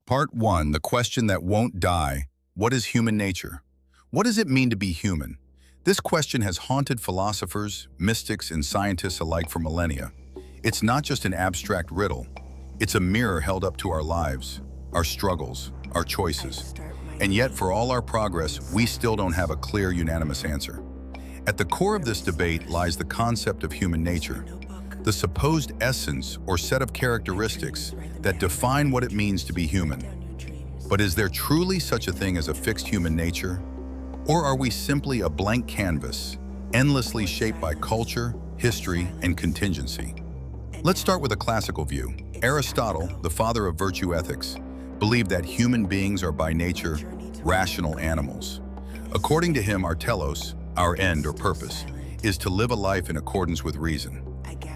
Part 1, the question that won't die. What is human nature? What does it mean to be human? This question has haunted philosophers, mystics, and scientists alike for millennia. It's not just an abstract riddle. It's a mirror held up to our lives, our struggles, our choices. And yet, for all our progress, we still don't have a clear, unanimous answer. At the core of this debate lies the concept of human nature, the supposed essence or set of characteristics that define what it means to be human. But is there truly such a thing as a fixed human nature? Or are we simply a blank canvas, endlessly shaped by culture, history, and contingency? Let's start with a classical view. Aristotle, the father of virtue ethics, believed that human beings are by nature rational animals. According to him, our telos, our end or purpose, is to live a life in accordance with reason.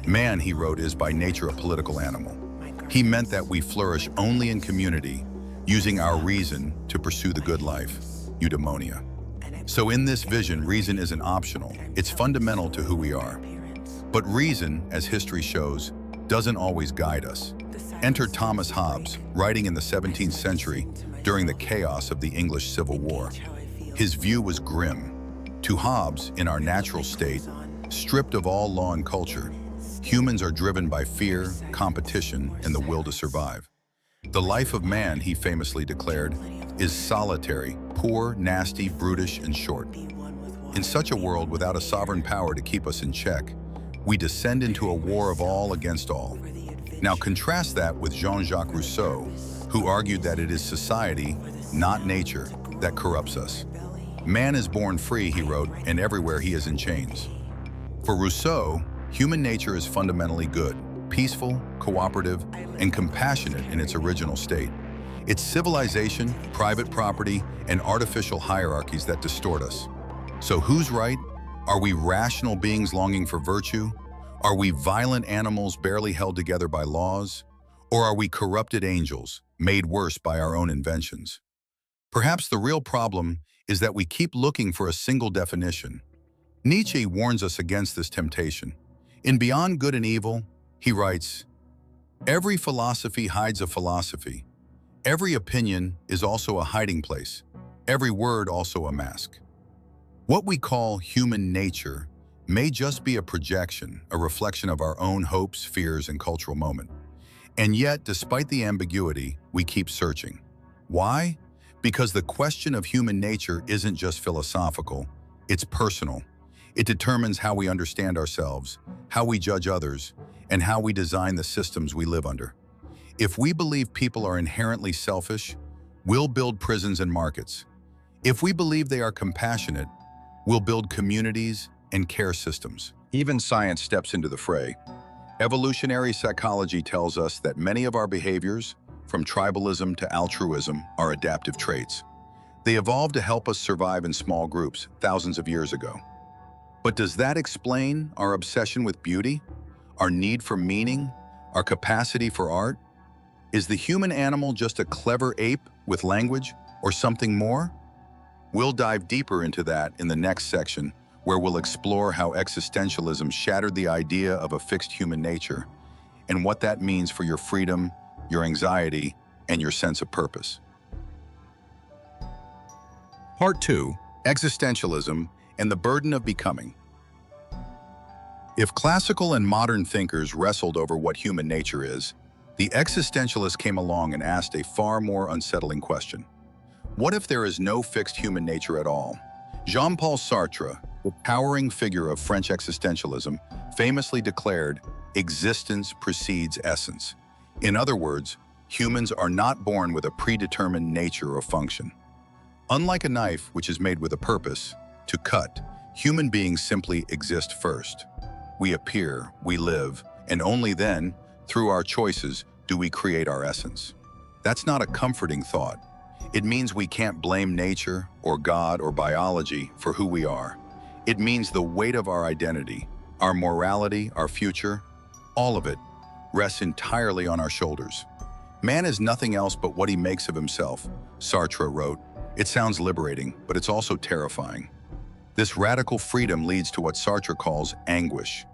Man, he wrote, is by nature a political animal. He meant that we flourish only in community, using our reason to pursue the good life, eudaimonia. So in this vision, reason isn't optional, it's fundamental to who we are. But reason, as history shows, doesn't always guide us. Enter Thomas Hobbes, writing in the 17th century during the chaos of the English Civil War. His view was grim. To Hobbes, in our natural state, stripped of all law and culture, humans are driven by fear, competition, and the will to survive. The life of man, he famously declared, is solitary, poor, nasty, brutish, and short. In such a world without a sovereign power to keep us in check, we descend into a war of all against all. Now contrast that with Jean-Jacques Rousseau, who argued that it is society, not nature, that corrupts us. Man is born free, he wrote, and everywhere he is in chains. For Rousseau, human nature is fundamentally good, peaceful, cooperative, and compassionate in its original state. It's civilization, private property, and artificial hierarchies that distort us. So who's right? Are we rational beings longing for virtue? Are we violent animals barely held together by laws? Or are we corrupted angels, made worse by our own inventions? Perhaps the real problem is that we keep looking for a single definition. Nietzsche warns us against this temptation. In Beyond Good and Evil, he writes, "Every philosophy hides a philosophy. Every opinion is also a hiding place. Every word also a mask." What we call human nature may just be a projection, a reflection of our own hopes, fears, and cultural moment. And yet, despite the ambiguity, we keep searching. Why? Because the question of human nature isn't just philosophical, it's personal. It determines how we understand ourselves, how we judge others, and how we design the systems we live under. If we believe people are inherently selfish, we'll build prisons and markets. If we believe they are compassionate, we'll build communities and care systems. Even science steps into the fray. Evolutionary psychology tells us that many of our behaviors, from tribalism to altruism, are adaptive traits. They evolved to help us survive in small groups thousands of years ago. But does that explain our obsession with beauty, our need for meaning, our capacity for art? Is the human animal just a clever ape with language, or something more? We'll dive deeper into that in the next section, where we'll explore how existentialism shattered the idea of a fixed human nature, and what that means for your freedom, your anxiety, and your sense of purpose. Part 2, Existentialism and the Burden of Becoming. If classical and modern thinkers wrestled over what human nature is, the existentialists came along and asked a far more unsettling question. What if there is no fixed human nature at all? Jean-Paul Sartre, the towering figure of French existentialism, famously declared, "Existence precedes essence." In other words, humans are not born with a predetermined nature or function. Unlike a knife, which is made with a purpose, to cut, human beings simply exist first. We appear, we live, and only then, through our choices, do we create our essence. That's not a comforting thought. It means we can't blame nature or God or biology for who we are. It means the weight of our identity, our morality, our future, all of it rests entirely on our shoulders. Man is nothing else but what he makes of himself, Sartre wrote. It sounds liberating, but it's also terrifying. This radical freedom leads to what Sartre calls anguish.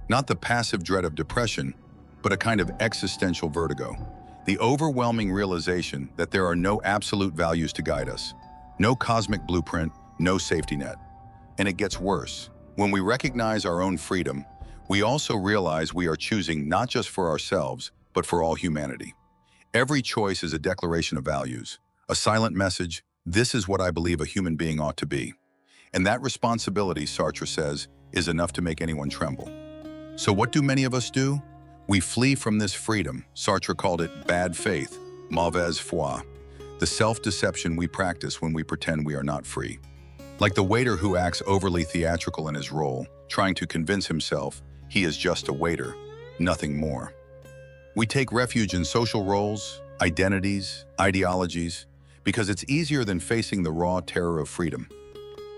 Not the passive dread of depression, but a kind of existential vertigo. The overwhelming realization that there are no absolute values to guide us, no cosmic blueprint, no safety net. And it gets worse. When we recognize our own freedom, we also realize we are choosing not just for ourselves, but for all humanity. Every choice is a declaration of values, a silent message, this is what I believe a human being ought to be. And that responsibility, Sartre says, is enough to make anyone tremble. So what do many of us do? We flee from this freedom. Sartre called it bad faith, mauvaise foi, the self-deception we practice when we pretend we are not free. Like the waiter who acts overly theatrical in his role, trying to convince himself he is just a waiter, nothing more. We take refuge in social roles, identities, ideologies, because it's easier than facing the raw terror of freedom.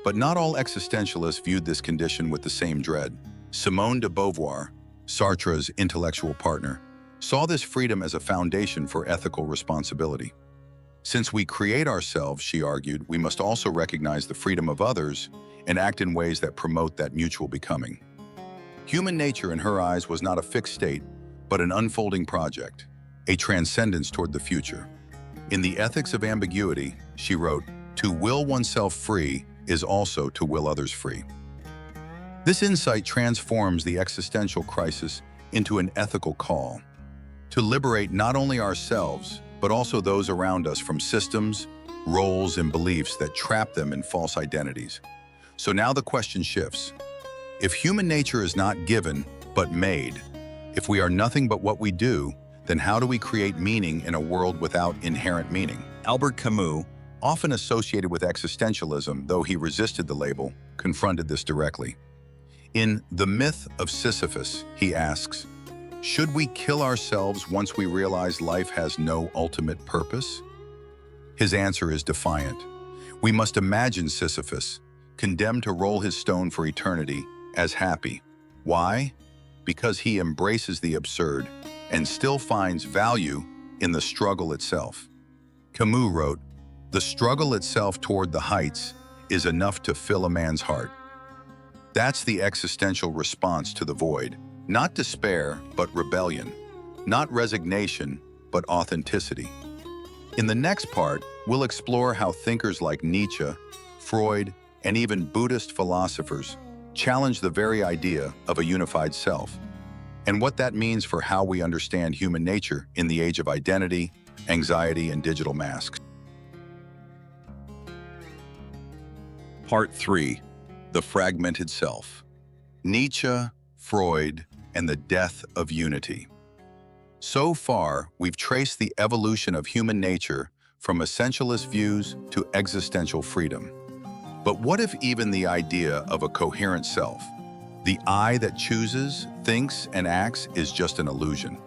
But not all existentialists viewed this condition with the same dread. Simone de Beauvoir, Sartre's intellectual partner, saw this freedom as a foundation for ethical responsibility. Since we create ourselves, she argued, we must also recognize the freedom of others and act in ways that promote that mutual becoming. Human nature, in her eyes, was not a fixed state, but an unfolding project, a transcendence toward the future. In The Ethics of Ambiguity, she wrote, "To will oneself free is also to will others free." This insight transforms the existential crisis into an ethical call to liberate not only ourselves, but also those around us from systems, roles, and beliefs that trap them in false identities. So now the question shifts. If human nature is not given, but made, if we are nothing but what we do, then how do we create meaning in a world without inherent meaning? Albert Camus, often associated with existentialism, though he resisted the label, confronted this directly. In The Myth of Sisyphus, he asks, should we kill ourselves once we realize life has no ultimate purpose? His answer is defiant. We must imagine Sisyphus, condemned to roll his stone for eternity, as happy. Why? Because he embraces the absurd and still finds value in the struggle itself. Camus wrote, "The struggle itself toward the heights is enough to fill a man's heart." That's the existential response to the void. Not despair, but rebellion. Not resignation, but authenticity. In the next part, we'll explore how thinkers like Nietzsche, Freud, and even Buddhist philosophers challenge the very idea of a unified self, and what that means for how we understand human nature in the age of identity, anxiety, and digital masks. Part 3. The Fragmented Self. Nietzsche, Freud, and the death of unity. So far, we've traced the evolution of human nature from essentialist views to existential freedom. But what if even the idea of a coherent self, the I that chooses, thinks, and acts, is just an illusion?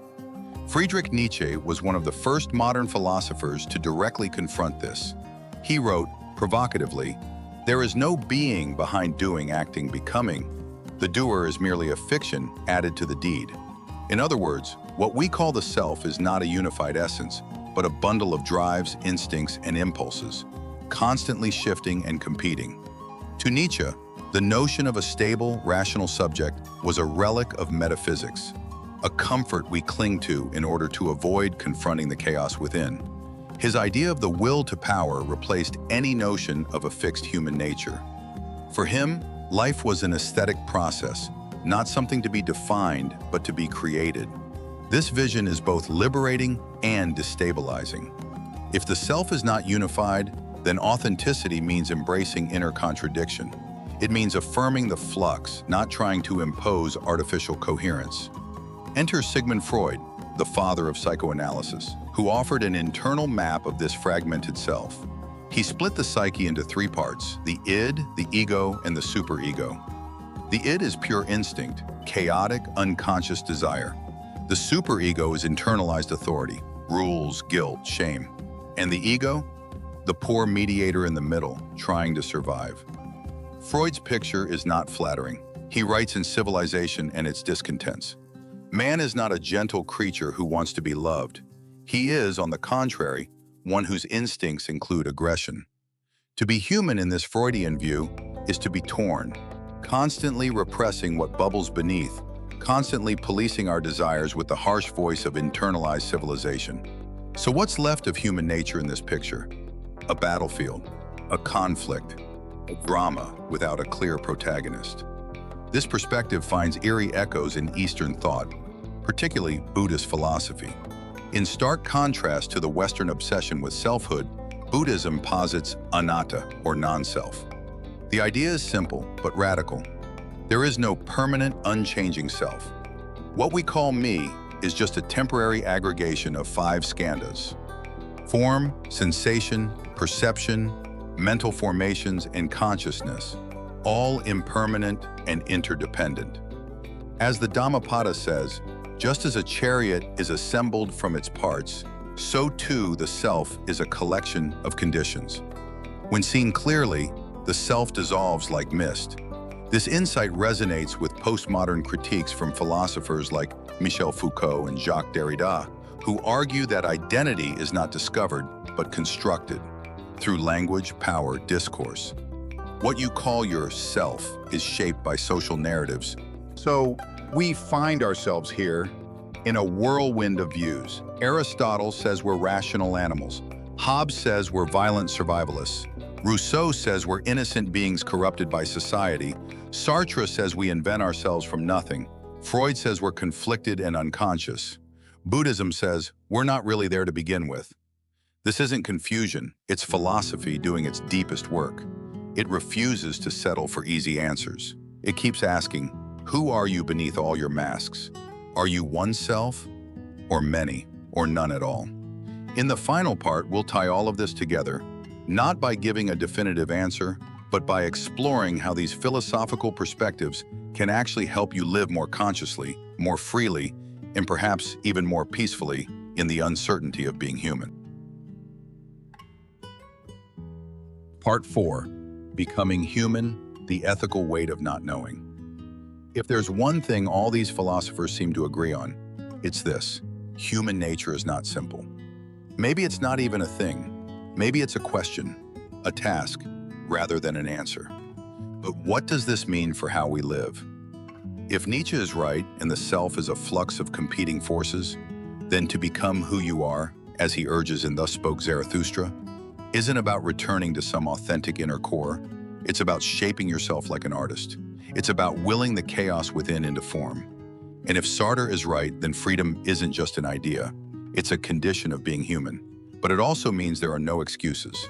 Friedrich Nietzsche was one of the first modern philosophers to directly confront this. He wrote, provocatively, "There is no being behind doing, acting, becoming. The doer is merely a fiction added to the deed." In other words, what we call the self is not a unified essence, but a bundle of drives, instincts, and impulses, constantly shifting and competing. To Nietzsche, the notion of a stable, rational subject was a relic of metaphysics, a comfort we cling to in order to avoid confronting the chaos within. His idea of the will to power replaced any notion of a fixed human nature. For him, life was an aesthetic process, not something to be defined, but to be created. This vision is both liberating and destabilizing. If the self is not unified, then authenticity means embracing inner contradiction. It means affirming the flux, not trying to impose artificial coherence. Enter Sigmund Freud, the father of psychoanalysis, who offered an internal map of this fragmented self. He split the psyche into three parts: the id, the ego, and the superego. The id is pure instinct, chaotic, unconscious desire. The superego is internalized authority, rules, guilt, shame. And the ego? The poor mediator in the middle, trying to survive. Freud's picture is not flattering. He writes in Civilization and its Discontents, "Man is not a gentle creature who wants to be loved. He is, on the contrary, one whose instincts include aggression." To be human in this Freudian view is to be torn, constantly repressing what bubbles beneath, constantly policing our desires with the harsh voice of internalized civilization. So what's left of human nature in this picture? A battlefield, a conflict, a drama without a clear protagonist. This perspective finds eerie echoes in Eastern thought, particularly Buddhist philosophy. In stark contrast to the Western obsession with selfhood, Buddhism posits anatta, or non-self. The idea is simple but radical. There is no permanent, unchanging self. What we call me is just a temporary aggregation of 5 skandhas: form, sensation, perception, mental formations, and consciousness, all impermanent and interdependent. As the Dhammapada says, just as a chariot is assembled from its parts, so too the self is a collection of conditions. When seen clearly, the self dissolves like mist. This insight resonates with postmodern critiques from philosophers like Michel Foucault and Jacques Derrida, who argue that identity is not discovered, but constructed through language, power, discourse. What you call your self is shaped by social narratives. So we find ourselves here in a whirlwind of views. Aristotle says we're rational animals. Hobbes says we're violent survivalists. Rousseau says we're innocent beings corrupted by society. Sartre says we invent ourselves from nothing. Freud says we're conflicted and unconscious. Buddhism says we're not really there to begin with. This isn't confusion, it's philosophy doing its deepest work. It refuses to settle for easy answers. It keeps asking, who are you beneath all your masks? Are you one self, or many, or none at all? In the final part, we'll tie all of this together, not by giving a definitive answer, but by exploring how these philosophical perspectives can actually help you live more consciously, more freely, and perhaps even more peacefully in the uncertainty of being human. Part 4, Becoming Human, the Ethical Weight of Not Knowing. If there's one thing all these philosophers seem to agree on, it's this: human nature is not simple. Maybe it's not even a thing. Maybe it's a question, a task, rather than an answer. But what does this mean for how we live? If Nietzsche is right and the self is a flux of competing forces, then to become who you are, as he urges in Thus Spoke Zarathustra, isn't about returning to some authentic inner core. It's about shaping yourself like an artist. It's about willing the chaos within into form. And if Sartre is right, then freedom isn't just an idea. It's a condition of being human. But it also means there are no excuses.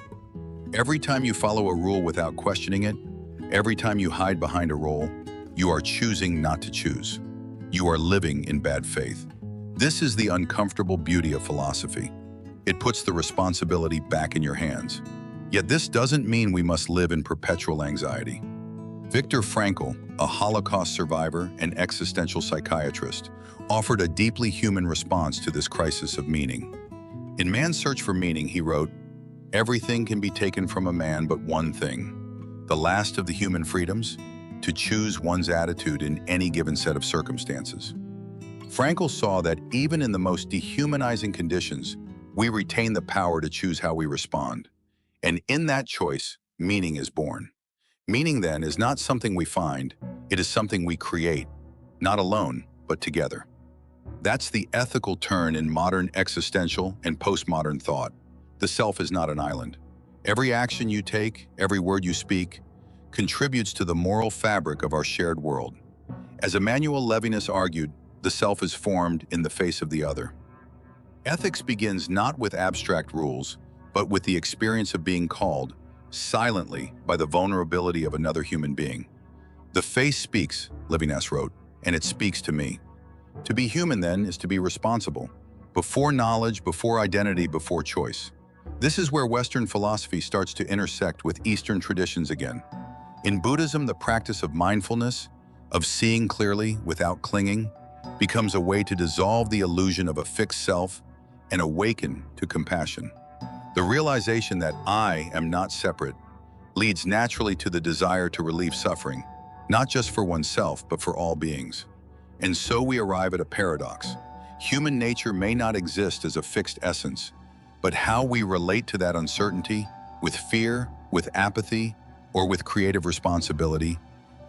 Every time you follow a rule without questioning it, every time you hide behind a role, you are choosing not to choose. You are living in bad faith. This is the uncomfortable beauty of philosophy. It puts the responsibility back in your hands. Yet this doesn't mean we must live in perpetual anxiety. Viktor Frankl, a Holocaust survivor and existential psychiatrist, offered a deeply human response to this crisis of meaning. In Man's Search for Meaning, he wrote, "Everything can be taken from a man but one thing, the last of the human freedoms, to choose one's attitude in any given set of circumstances." Frankl saw that even in the most dehumanizing conditions, we retain the power to choose how we respond. And in that choice, meaning is born. Meaning, then, is not something we find, it is something we create, not alone, but together. That's the ethical turn in modern existential and postmodern thought. The self is not an island. Every action you take, every word you speak, contributes to the moral fabric of our shared world. As Emmanuel Levinas argued, the self is formed in the face of the other. Ethics begins not with abstract rules, but with the experience of being called, silently, by the vulnerability of another human being. The face speaks, Levinas wrote, and it speaks to me. To be human, then, is to be responsible. Before knowledge, before identity, before choice. This is where Western philosophy starts to intersect with Eastern traditions again. In Buddhism, the practice of mindfulness, of seeing clearly without clinging, becomes a way to dissolve the illusion of a fixed self and awaken to compassion. The realization that I am not separate leads naturally to the desire to relieve suffering, not just for oneself, but for all beings. And so we arrive at a paradox. Human nature may not exist as a fixed essence, but how we relate to that uncertainty, with fear, with apathy, or with creative responsibility,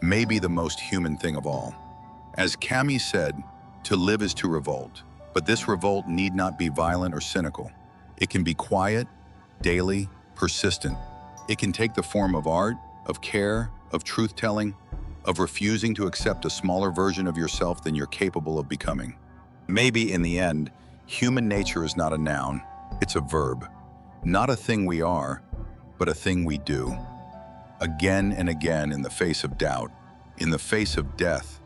may be the most human thing of all. As Camus said, to live is to revolt, but this revolt need not be violent or cynical. It can be quiet, daily, persistent. It can take the form of art, of care, of truth-telling, of refusing to accept a smaller version of yourself than you're capable of becoming. Maybe in the end, human nature is not a noun, it's a verb. Not a thing we are, but a thing we do. Again and again in the face of doubt, in the face of death,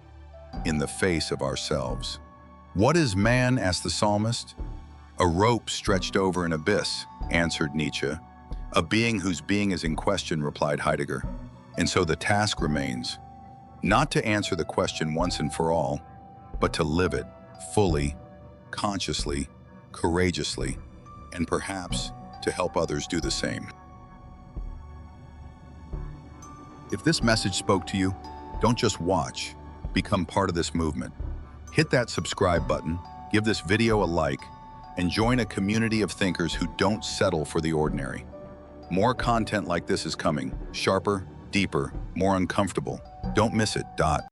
in the face of ourselves. What is man, asked the psalmist? A rope stretched over an abyss, answered Nietzsche. A being whose being is in question, replied Heidegger. And so the task remains, not to answer the question once and for all, but to live it fully, consciously, courageously, and perhaps to help others do the same. If this message spoke to you, don't just watch, become part of this movement. Hit that subscribe button, give this video a like, and join a community of thinkers who don't settle for the ordinary. More content like this is coming, sharper, deeper, more uncomfortable. Don't miss it.